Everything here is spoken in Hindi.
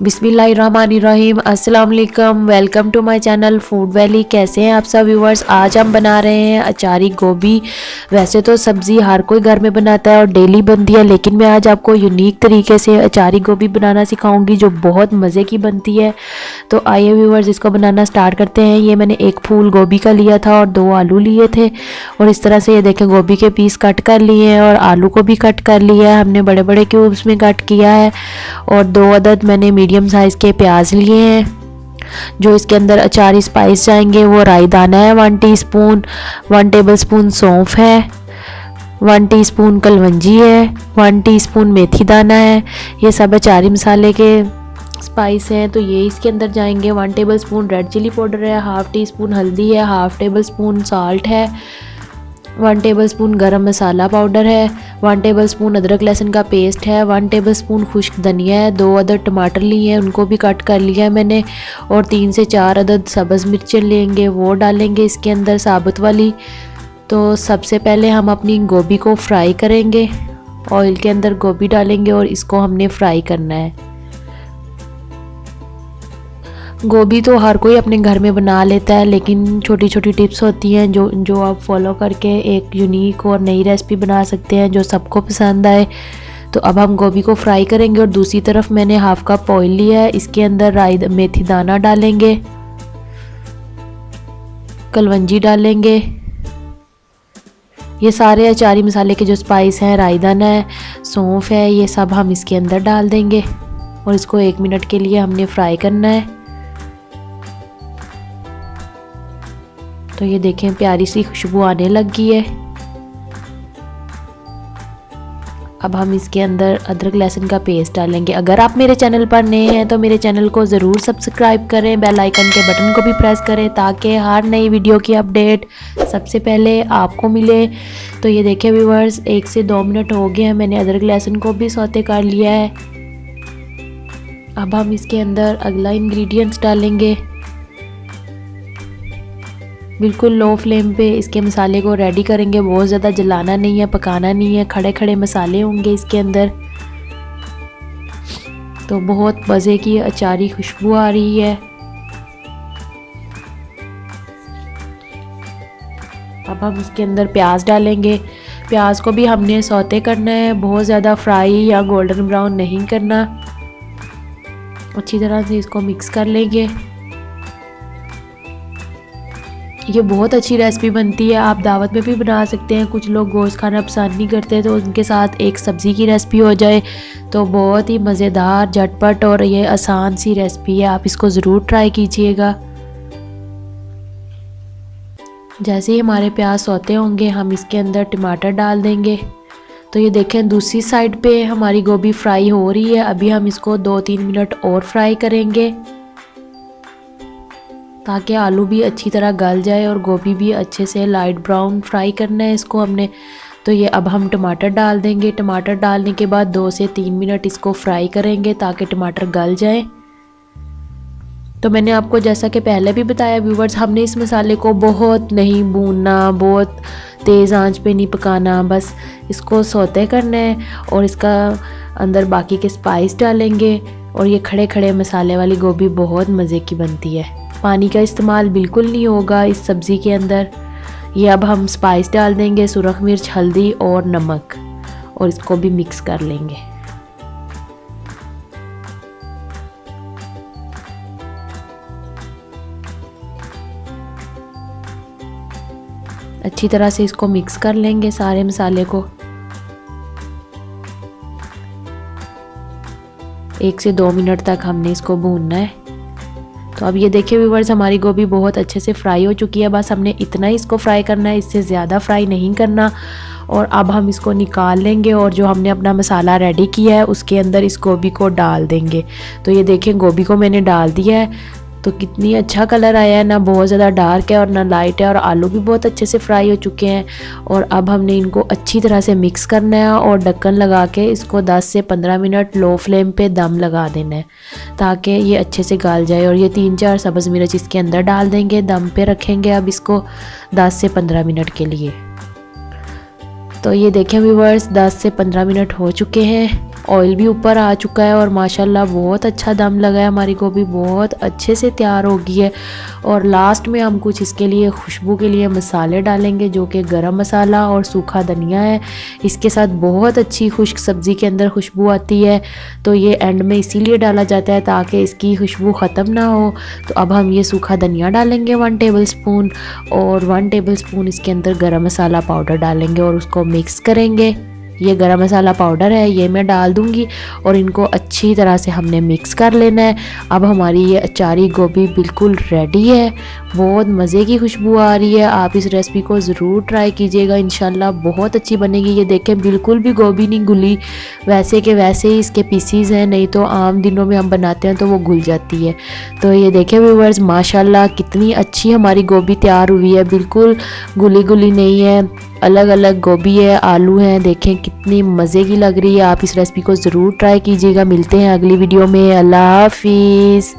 बिस्मिल्लाहिर्रहमानिर्रहीम। अस्सलाम वालेकुम, welcome to my channel Food Valley. कैसे हैं आप सब व्यूवर्स। आज हम बना रहे हैं अचारी गोभी। वैसे तो सब्ज़ी हर कोई घर में बनाता है और डेली बनती है, लेकिन मैं आज आपको यूनिक तरीके से अचारी गोभी बनाना सिखाऊंगी जो बहुत मज़े की बनती है। तो आइए व्यूवर्स इसको बनाना स्टार्ट करते हैं। ये मैंने एक फूल गोभी का लिया था और 2 आलू लिए थे और इस तरह से ये देखें गोभी के पीस कट कर लिए हैं और आलू को भी कट कर लिया है हमने, बड़े बड़े क्यूब्स में कट किया है। और 2 अदद मैंने मीडियम साइज़ के प्याज लिए हैं। जो इसके अंदर अचारी स्पाइस जाएंगे वो राई दाना है 1 टीस्पून, 1 टेबलस्पून सौंफ है, 1 टीस्पून कलवंजी है, 1 टीस्पून मेथी दाना है। ये सब अचारी मसाले के स्पाइस हैं। तो ये इसके अंदर जाएंगे। 1 टेबलस्पून रेड चिली पाउडर है, 1/2 टीस्पून हल्दी है, 1/2 टेबलस्पून साल्ट है, 1 टेबलस्पून गरम मसाला पाउडर है, 1 टेबलस्पून अदरक लहसुन का पेस्ट है, 1 टेबलस्पून खुश्क धनिया है, 2 अदद टमाटर लिए हैं उनको भी कट कर लिया है मैंने, और 3 से 4 अदद सब्ज़ मिर्चें लेंगे वो डालेंगे इसके अंदर साबुत वाली। तो सबसे पहले हम अपनी गोभी को फ्राई करेंगे। ऑयल के अंदर गोभी डालेंगे और इसको हमने फ्राई करना है। गोभी तो हर कोई अपने घर में बना लेता है, लेकिन छोटी छोटी टिप्स होती हैं जो आप फॉलो करके एक यूनिक और नई रेसिपी बना सकते हैं जो सबको पसंद आए। तो अब हम गोभी को फ्राई करेंगे और दूसरी तरफ मैंने 1/2 कप ऑयल लिया है। इसके अंदर राई मेथी दाना डालेंगे, कलवंजी डालेंगे, ये सारे अचारी मसाले के जो स्पाइस हैं, राई दाना है, सौंफ है, ये सब हम इसके अंदर डाल देंगे और इसको 1 मिनट के लिए हमने फ्राई करना है। तो ये देखें प्यारी सी खुशबू आने लगी है। अब हम इसके अंदर अदरक लहसुन का पेस्ट डालेंगे। अगर आप मेरे चैनल पर नए हैं तो मेरे चैनल को ज़रूर सब्सक्राइब करें, बेल आइकन के बटन को भी प्रेस करें ताकि हर नई वीडियो की अपडेट सबसे पहले आपको मिले। तो ये देखें व्यूअर्स 1 से 2 मिनट हो गए हैं, मैंने अदरक लहसुन को भी सौते कर लिया है। अब हम इसके अंदर अगला इंग्रेडिएंट्स डालेंगे। बिल्कुल लो फ्लेम पे इसके मसाले को रेडी करेंगे, बहुत ज़्यादा जलाना नहीं है, पकाना नहीं है, खड़े खड़े मसाले होंगे इसके अंदर। तो बहुत मज़े की अचारी खुशबू आ रही है। अब हम इसके अंदर प्याज डालेंगे। प्याज को भी हमने सौते करना है, बहुत ज़्यादा फ्राई या गोल्डन ब्राउन नहीं करना। अच्छी तरह से इसको मिक्स कर लेंगे। ये बहुत अच्छी रेसिपी बनती है, आप दावत में भी बना सकते हैं। कुछ लोग गोश्त खाना पसंद नहीं करते तो उनके साथ एक सब्ज़ी की रेसिपी हो जाए तो बहुत ही मज़ेदार, झटपट और ये आसान सी रेसिपी है। आप इसको ज़रूर ट्राई कीजिएगा। जैसे ही हमारे प्याज सौते होंगे हम इसके अंदर टमाटर डाल देंगे। तो ये देखें दूसरी साइड पे हमारी गोभी फ्राई हो रही है। अभी हम इसको 2-3 मिनट और फ्राई करेंगे ताकि आलू भी अच्छी तरह गल जाए और गोभी भी अच्छे से लाइट ब्राउन फ्राई करना है इसको हमने। तो ये अब हम टमाटर डाल देंगे। टमाटर डालने के बाद 2 से 3 मिनट इसको फ्राई करेंगे ताकि टमाटर गल जाए। तो मैंने आपको जैसा कि पहले भी बताया व्यूवर्स, हमने इस मसाले को बहुत नहीं भूनना, बहुत तेज़ आंच पे नहीं पकाना, बस इसको सौते करना है और इसका अंदर बाकी के स्पाइस डालेंगे। और ये खड़े खड़े मसाले वाली गोभी बहुत मज़े की बनती है। पानी का इस्तेमाल बिल्कुल नहीं होगा इस सब्ज़ी के अंदर। ये अब हम स्पाइस डाल देंगे, सुरख मिर्च, हल्दी और नमक, और इसको भी मिक्स कर लेंगे। अच्छी तरह से इसको मिक्स कर लेंगे सारे मसाले को। 1 से 2 मिनट तक हमने इसको भूनना है। तो अब ये देखिए व्यूवर्स हमारी गोभी बहुत अच्छे से फ्राई हो चुकी है। बस हमने इतना ही इसको फ्राई करना है, इससे ज़्यादा फ्राई नहीं करना। और अब हम इसको निकाल लेंगे और जो हमने अपना मसाला रेडी किया है उसके अंदर इस गोभी को डाल देंगे। तो ये देखें गोभी को मैंने डाल दिया है। तो कितनी अच्छा कलर आया है, ना बहुत ज़्यादा डार्क है और ना लाइट है, और आलू भी बहुत अच्छे से फ्राई हो चुके हैं। और अब हमने इनको अच्छी तरह से मिक्स करना है और ढक्कन लगा के इसको 10 से 15 मिनट लो फ्लेम पे दम लगा देना है ताकि ये अच्छे से गल जाए। और ये 3-4 सब्ज़ मिर्च इसके अंदर डाल देंगे, दम पे रखेंगे अब इसको 10 से 15 मिनट के लिए। तो ये देखें व्यूवर्स 10 से 15 मिनट हो चुके हैं ऑयल भी ऊपर आ चुका है और माशाल्लाह बहुत अच्छा दम लगा है। हमारी गोभी बहुत अच्छे से तैयार हो गई है। और लास्ट में हम कुछ इसके लिए खुशबू के लिए मसाले डालेंगे, जो कि गरम मसाला और सूखा धनिया है। इसके साथ बहुत अच्छी खुश्क सब्ज़ी के अंदर खुशबू आती है, तो ये एंड में इसीलिए डाला जाता है ताकि इसकी खुशबू ख़त्म ना हो। तो अब हम ये सूखा धनिया डालेंगे 1 टेबल स्पून, और 1 टेबल स्पून इसके अंदर गरम मसाला पाउडर डालेंगे और उसको मिक्स करेंगे। ये गरम मसाला पाउडर है, ये मैं डाल दूंगी और इनको अच्छी तरह से हमने मिक्स कर लेना है। अब हमारी ये अचारी गोभी बिल्कुल रेडी है। बहुत मज़े की खुशबू आ रही है। आप इस रेसिपी को ज़रूर ट्राई कीजिएगा, इंशाल्लाह बहुत अच्छी बनेगी। ये देखें बिल्कुल भी गोभी नहीं घुली, वैसे के वैसे ही इसके पीसीज हैं, नहीं तो आम दिनों में हम बनाते हैं तो वो घुल जाती है। तो ये देखें व्यूअर्स, माशाल्लाह कितनी अच्छी हमारी गोभी तैयार हुई है, बिल्कुल घुली घुली नहीं है। अलग अलग गोभी है, आलू हैं, देखें कितनी मज़े की लग रही है। आप इस रेसिपी को ज़रूर ट्राई कीजिएगा। मिलते हैं अगली वीडियो में। अल्लाह हाफिज़।